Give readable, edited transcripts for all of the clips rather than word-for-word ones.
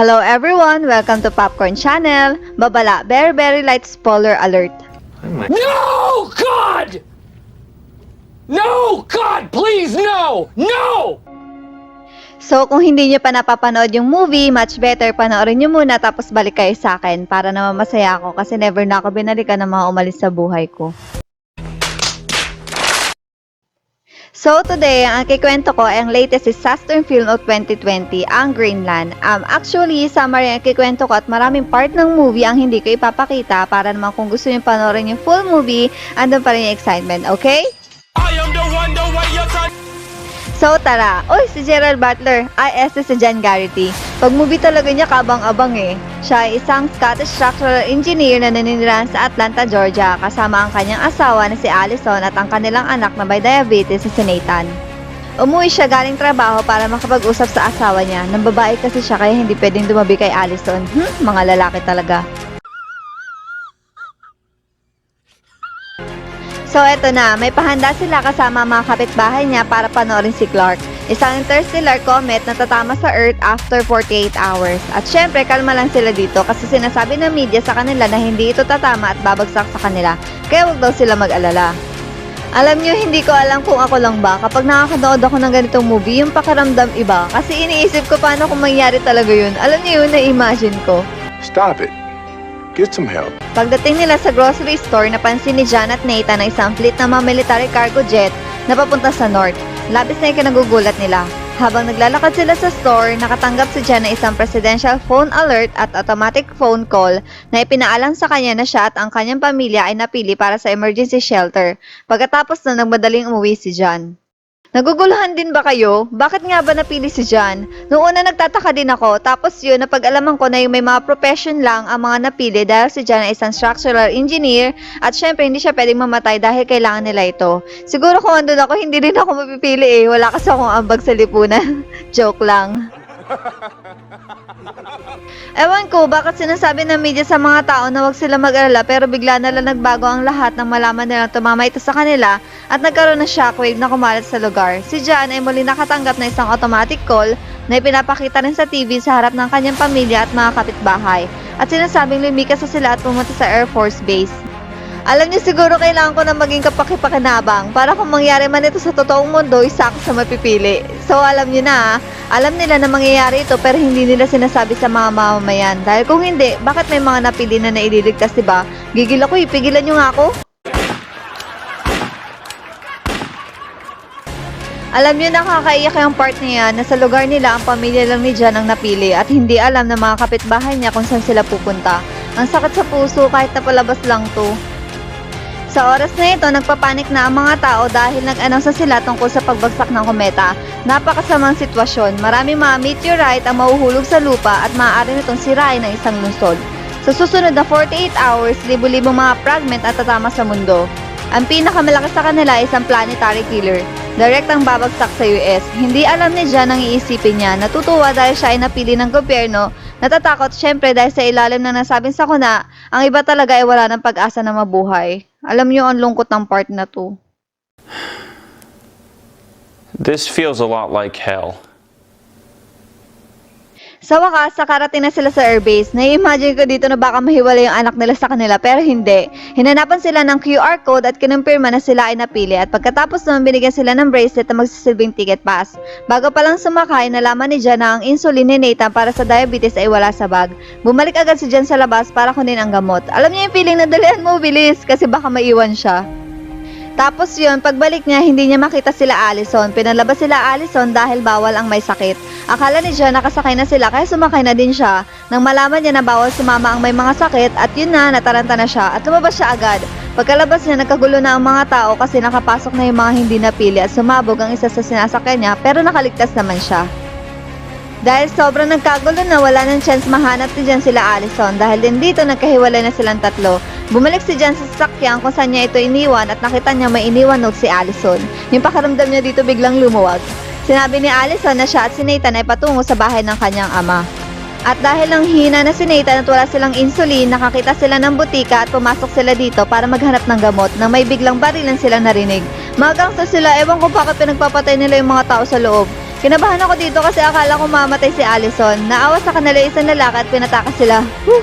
Hello everyone! Welcome to Popcorn Channel. Babala, very light spoiler alert. No, God! No, God, please, no! No! So kung hindi nyo pa napapanood yung movie, much better panoorin nyo muna tapos balik kayo sa akin para naman masaya ako kasi never na ako binalikan ng mga umalis sa buhay ko. So today, ang kikwento ko ay ang latest disaster film of 2020, ang Greenland. Actually, summary ang kikwento ko at maraming part ng movie ang hindi ko ipapakita para naman kung gusto nyo panoorin yung full movie, andun pa rin yung excitement, okay? I am the one, the way you're trying. So tara, oy si Gerald Butler, este si John Garrity. Pag movie talaga niya kabang-abang eh. Siya ay isang Scottish structural engineer na naninirahan sa Atlanta, Georgia, kasama ang kanyang asawa na si Allison at ang kanilang anak na may diabetes si Nathan. Umuwi siya galing trabaho para makapag-usap sa asawa niya. Nang babae kasi siya kaya hindi pwedeng dumabi kay Allison. Mga lalaki talaga. So eto na, may pahanda sila kasama mga kapitbahay niya para panoorin si Clark. Isang interstellar comet na tatama sa Earth after 48 hours. At syempre, kalma lang sila dito kasi sinasabi ng media sa kanila na hindi ito tatama at babagsak sa kanila. Kaya wag daw sila mag-alala. Alam nyo, hindi ko alam kung ako lang ba. Kapag nakakanood ako ng ganitong movie, yung pakiramdam iba. Kasi iniisip ko paano kung mangyari talaga yun. Alam nyo yun, na-imagine ko. Stop it. Get some help. Pagdating nila sa grocery store, napansin ni John at Nathan na isang fleet ng mga military cargo jet na papunta sa north. Labis na yung kinagugulat nila. Habang naglalakad sila sa store, nakatanggap si John ng isang presidential phone alert at automatic phone call na ipinaalam sa kanya na siya at ang kanyang pamilya ay napili para sa emergency shelter. Pagkatapos na nagmadaling umuwi si John. Naguguluhan din ba kayo? Bakit nga ba napili si John? Noong una nagtataka din ako, tapos yun napag-alaman ko na yung may mga profession lang ang mga napili dahil si John ay isang structural engineer at syempre hindi siya pwedeng mamatay dahil kailangan nila ito. Siguro kung andun ako, hindi rin ako mapipili eh. Wala kasi akong ambag sa lipunan. Joke lang. Ewan ko, bakit sinasabi ng media sa mga tao na huwag sila mag-alala pero bigla na lang nagbago ang lahat nang malaman nilang tumama ito sa kanila at nagkaroon ng shockwave na kumalat sa lugar. Si John ay muli nakatanggap na isang automatic call na ipinapakita rin sa TV sa harap ng kanyang pamilya at mga kapitbahay at sinasabing lumikas sa sila at pumunta sa Air Force Base. Alam niyo siguro kailangan ko na maging kapakipakinabang para kung mangyari man ito sa totoong mundo, isa ako sa mapipili. So alam niyo na, alam nila na mangyayari ito pero hindi nila sinasabi sa mga mamamayan. Dahil kung hindi, bakit may mga napili na naililigtas, diba? Gigil ako, ipigilan niyo nga ako. Alam niyo, nakakaiyak yung part niya na sa lugar nila ang pamilya lang ni John ang napili at hindi alam ng mga kapitbahay niya kung saan sila pupunta. Ang sakit sa puso kahit napalabas lang to. Sa oras na ito, nagpapanik na ang mga tao dahil nag-announce sila tungkol sa pagbagsak ng kometa. Napakasamang sitwasyon, maraming mga meteorite ang mahuhulog sa lupa at maaari nitong sirain ng isang lungsod. Sa susunod na 48 hours, libo-libong mga fragment at tatama sa mundo. Ang pinakamalaki sa kanila ay isang planetary killer. Direct ang babagsak sa US. Hindi alam ni John ang iisipin niya. Natutuwa dahil siya ay napili ng gobyerno. Natatakot syempre dahil sa ilalim ng nasabing sakuna, ang iba talaga ay wala ng pag-asa na mabuhay. Alam niyo ang lungkot ng part na to. This feels a lot like hell. Sa wakas, nakarating na sila sa airbase. Na-imagine ko dito na baka mahiwalay yung anak nila sa kanila pero hindi. Hinanapan sila ng QR code at kinumpirma na sila ay napili at pagkatapos naman binigyan sila ng bracelet na magsisilbing ticket pass. Bago pa lang sumakay, nalaman ni John na ang insulin ni Nathan para sa diabetes ay wala sa bag. Bumalik agad si John sa labas para kunin ang gamot. Alam niyo yung feeling na dalihan mo, bilis, kasi baka maiwan siya. Tapos yun, pagbalik niya, hindi niya makita sila Allison. Pinalabas sila Allison dahil bawal ang may sakit. Akala ni John nakasakay na sila kaya sumakay na din siya. Nang malaman niya na bawal sumama ang may mga sakit at yun na, nataranta na siya at lumabas siya agad. Pagkalabas niya, nagkagulo na ang mga tao kasi nakapasok na yung mga hindi napili at sumabog ang isa sa sinasakyan niya pero nakaligtas naman siya. Dahil sobrang nagkagulo na wala ng chance mahanap ni John sila Allison dahil din dito nagkahiwalay na silang tatlo. Bumalik si John sa sasakyan kung saan niya ito iniwan at nakita niya may iniwan note si Allison. Yung pakiramdam niya dito biglang lumuwag. Sinabi ni Allison na siya at si Nathan ay patungo sa bahay ng kanyang ama. At dahil lang hina na si Nathan at wala silang insulin, nakakita sila ng butika at pumasok sila dito para maghanap ng gamot nang may biglang barilan silang narinig. Mga gangster sila, ewan ko bakit pinagpapatay nila yung mga tao sa loob. Kinabahan ako dito kasi akala ko mamatay si Allison. Naawa sa kanila isang lalaki at pinatakas sila. Whew!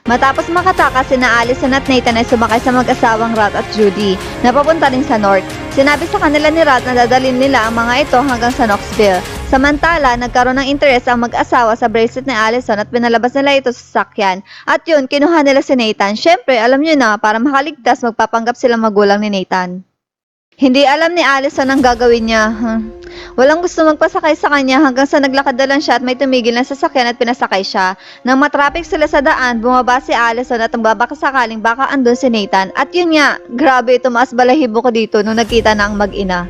Matapos makatakas, sina Allison at Nathan ay sumakay sa mag-asawang Rat at Judy na papunta rin sa North. Sinabi sa kanila ni Rat na dadalhin nila ang mga ito hanggang sa Knoxville. Samantala, nagkaroon ng interes ang mag-asawa sa bracelet ni Allison at pinalabas nila ito sa sasakyan. At yun, kinuha nila si Nathan. Syempre, alam nyo na, para makaligtas, magpapanggap silang magulang ni Nathan. Hindi alam ni Allison ang gagawin niya. Walang gusto magpasakay sa kanya hanggang sa naglakad na lang siya at may tumigil na sasakyan at pinasakay siya. Nang matraffic sila sa daan, bumaba si Allison at nagbabakasakaling baka andun si Nathan. At yun nga, grabe, tumaas balahibo ko dito nung nagkita na ang mag-ina.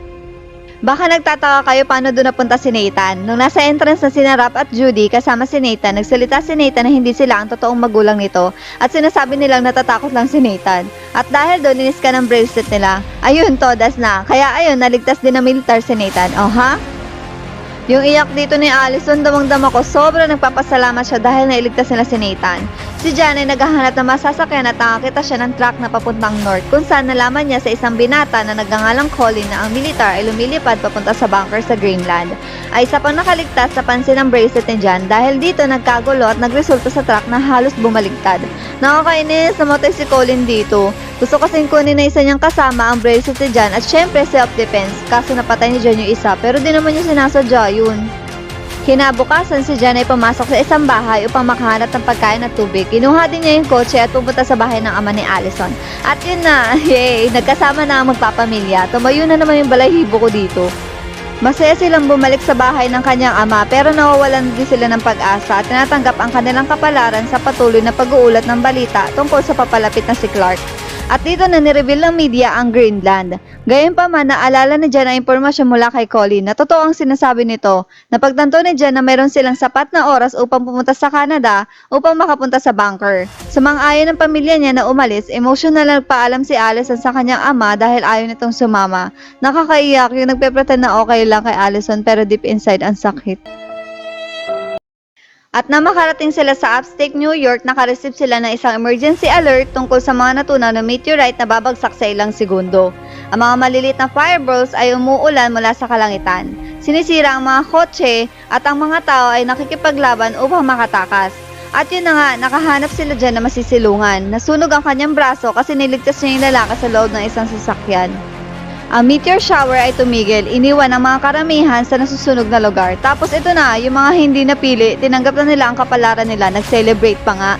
Baka nagtataka kayo paano doon napunta si Nathan. Nung nasa entrance na sina Rap at Judy kasama si Nathan, nagsalita si Nathan na hindi sila ang totoong magulang nito at sinasabi nilang natatakot lang si Nathan. At dahil doon ninis ka ng bracelet nila, ayun, todas na. Kaya ayun, naligtas din ng militar si Nathan. Oh ha? Yung iyak dito ni Allison, damang-dama ko, sobrang nagpapasalamat siya dahil nailigtas nila si Nathan. Si Jan ay naghahanap ng masasakyan at nakakita siya ng truck na papuntang north kung saan nalaman niya sa isang binata na nagngangalang Colin na ang militar ay lumilipad papunta sa bunker sa Greenland. Ay isa pang nakaligtas sa pansin ng bracelet ni Jan dahil dito nagkagulo at nagresulta sa truck na halos bumaligtad. Nakakainis, namatay si Colin dito. Gusto kasing kunin na isa niyang kasama ang bracelet ni Jan at syempre self-defense kaso napatay ni Jan yung isa pero di naman niya sinasadya yun. Kinabukasan si Jan ay pumasok sa isang bahay upang makahanap ng pagkain at tubig. Kinuha din niya yung kotse at pumunta sa bahay ng ama ni Allison. At yun na, yay, nagkasama na ang magpapamilya. Tumayo na naman yung balahibo ko dito. Masaya silang bumalik sa bahay ng kanyang ama pero nawawalan din sila ng pag-asa at tinatanggap ang kanilang kapalaran sa patuloy na pag-uulat ng balita tungkol sa papalapit na si Clark. At dito na nireveal ng media ang Greenland. Gayunpaman, naalala ni Jan ang impormasyon mula kay Colin na totoo ang sinasabi nito. Napagtanto ni Jan na mayroon silang sapat na oras upang pumunta sa Canada upang makapunta sa bunker. Sumang-ayon ng pamilya niya na umalis, emotional na nagpaalam si Allison sa kanyang ama dahil ayaw nitong sumama. Nakakaiyak yung nagpe-pretend na okay lang kay Allison pero deep inside ang sakit. At na makarating sila sa upstate New York, nakareceive sila ng isang emergency alert tungkol sa mga natunaw na meteorite na babagsak sa ilang segundo. Ang mga maliliit na fireballs ay umuulan mula sa kalangitan. Sinisira ang mga kotse at ang mga tao ay nakikipaglaban upang makatakas. At yun na nga, nakahanap sila dyan na masisilungan. Nasunog ang kanyang braso kasi niligtas niya yung lalaki sa loob ng isang sasakyan. Ang meteor shower ay tumigil, iniwan ang mga karamihan sa nasusunog na lugar. Tapos ito na, yung mga hindi napili, tinanggap na nila ang kapalaran nila, nag-celebrate pa nga.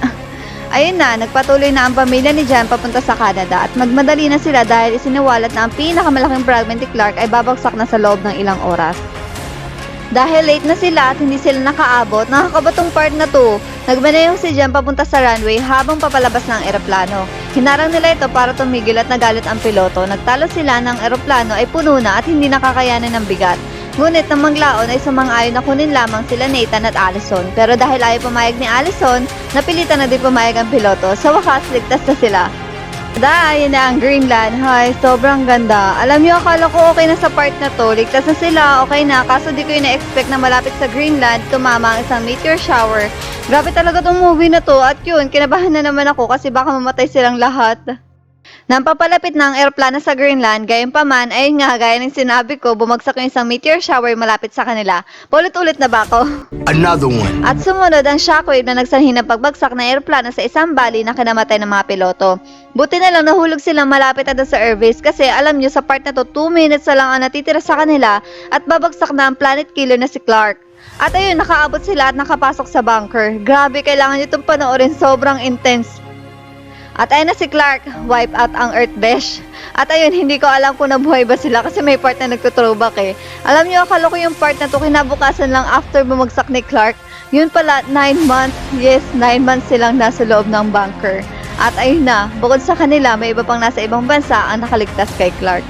Ayun na, nagpatuloy na ang pamilya ni Jan papunta sa Canada at magmadali na sila dahil isiniwalat na ang pinakamalaking fragment ni Clark ay babagsak na sa loob ng ilang oras. Dahil late na sila at hindi sila nakaabot, nakakabatong part na to. Nagmanayong si Jan papunta sa runway habang papalabas ng eroplano. Hinarang nila ito para tumigil at nagalit ang piloto. Nagtalo sila ng eroplano ay puno na at hindi nakakayanan ng bigat. Ngunit nang maglaon ay sumang-ayon na kunin lamang sila Nathan at Allison. Pero dahil ayaw pumayag ni Allison, napilitan na din pumayag ang piloto. Sa wakas, ligtas na sila. Ayun na ang Greenland. Hay, sobrang ganda. Alam niyo, akala ko okay na sa part na to. Ligtas na sila, okay na. Kaso di ko yung na-expect na malapit sa Greenland, tumama ang isang meteor shower. Grabe talaga tong movie na to. At yun, kinabahan na naman ako kasi baka mamatay silang lahat. Nang papalapit na ang eroplano sa Greenland, gayunpaman, ayun nga, gaya ng sinabi ko, bumagsak yung isang meteor shower malapit sa kanila. Paulit-ulit na ba ako? Another one. At sumunod ang shockwave na nagsanhi ng pagbagsak ng eroplano sa isang valley na kinamatay ng mga piloto. Buti na lang nahulog silang malapit na sa airbase kasi alam nyo sa part na to 2 minutes na lang ang natitira sa kanila at babagsak na ang planet killer na si Clark. At ayun, nakaabot sila at nakapasok sa bunker. Grabe, kailangan nyo itong panoorin, sobrang intense. At ayun na si Clark, wipe out ang Earth Besh. At ayun, hindi ko alam kung nabuhay ba sila kasi may part na nagtutrowback eh. Alam nyo, akala ko yung part na to kinabukasan lang after bumagsak ni Clark. Yun pala, 9 months, yes, 9 months silang nasa loob ng bunker. At ayun na, bukod sa kanila, may iba pang nasa ibang bansa ang nakaligtas kay Clark.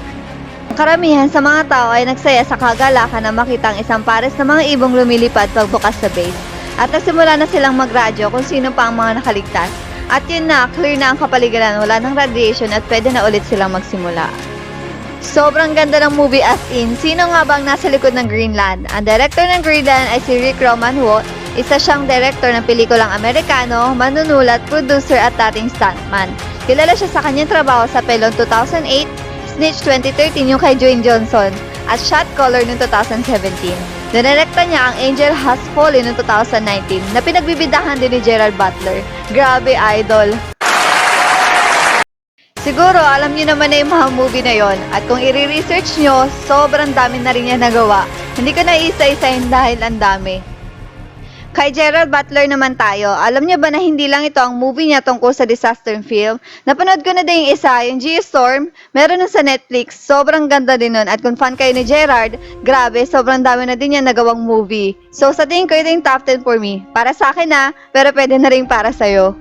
Karamihan sa mga tao ay nagsaya sa kagalakan na makita ang isang pares na mga ibong lumilipad pagbukas sa base. At nagsimula na silang magradyo kung sino pa ang mga nakaligtas. At yun na, clear na ang kapaligiran, wala ng radiation at pwede na ulit silang magsimula. Sobrang ganda ng movie as in. Sino nga bang nasa likod ng Greenland? Ang director ng Greenland ay si Rick Romanwo. Isa siyang director ng pelikulang Amerikano, manunulat, producer at dating stuntman. Kilala siya sa kanyang trabaho sa Pelon 2008, Snitch 2013 yung kay Dwayne Johnson. at Shot Caller noong 2017. Dinirekta niya ang Angel Has Fallen noong 2019 na pinagbibidahan din ni Gerard Butler. Grabe, idol! Siguro, alam niyo naman na yung mga movie na yon at kung i-research nyo, sobrang dami na rin niya nagawa. Hindi ko na isa-isahin dahil ang dami. Kay Gerard Butler naman tayo, alam niyo ba na hindi lang ito ang movie niya tungkol sa disaster film? Napanood ko na din yung isa, yung Geostorm, meron nun sa Netflix, sobrang ganda din nun. At kung fan kayo ni Gerard, grabe, sobrang dami na din niya nagawang movie. So sa tingin ko ito yung top 10 for me. Para sa akin na, pero pwede na rin para sa'yo.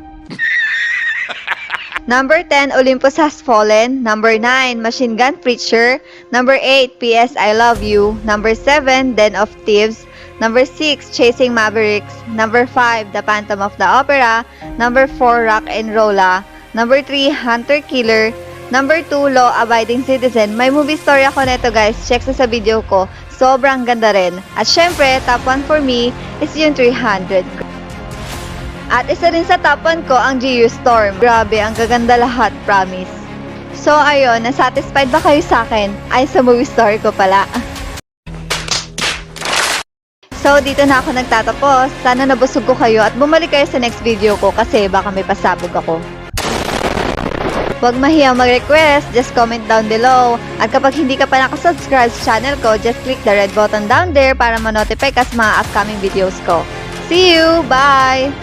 Number 10, Olympus Has Fallen. Number 9, Machine Gun Preacher. Number 8, P.S. I Love You. Number 7, Den of Thieves. Number 6, Chasing Mavericks. Number 5, The Phantom of the Opera. Number 4, Rock and Rolla. Number 3, Hunter Killer. Number 2, Law Abiding Citizen. May movie story ako neto guys. Check sa video ko. Sobrang ganda rin. At syempre, top 1 for me is yung 300. At isa rin sa top 1 ko ang Geostorm. Grabe, ang gaganda lahat, promise. So ayun, nasatisfied ba kayo sa akin? Ay, sa movie story ko pala. So dito na ako nagtatapos. Sana nabusog ko kayo at bumalik kayo sa next video ko kasi baka may pasabog ako. Huwag mahiyang mag-request, just comment down below. At kapag hindi ka pa nakasubscribe sa channel ko, just click the red button down there para ma-notify ka sa mga upcoming videos ko. See you! Bye!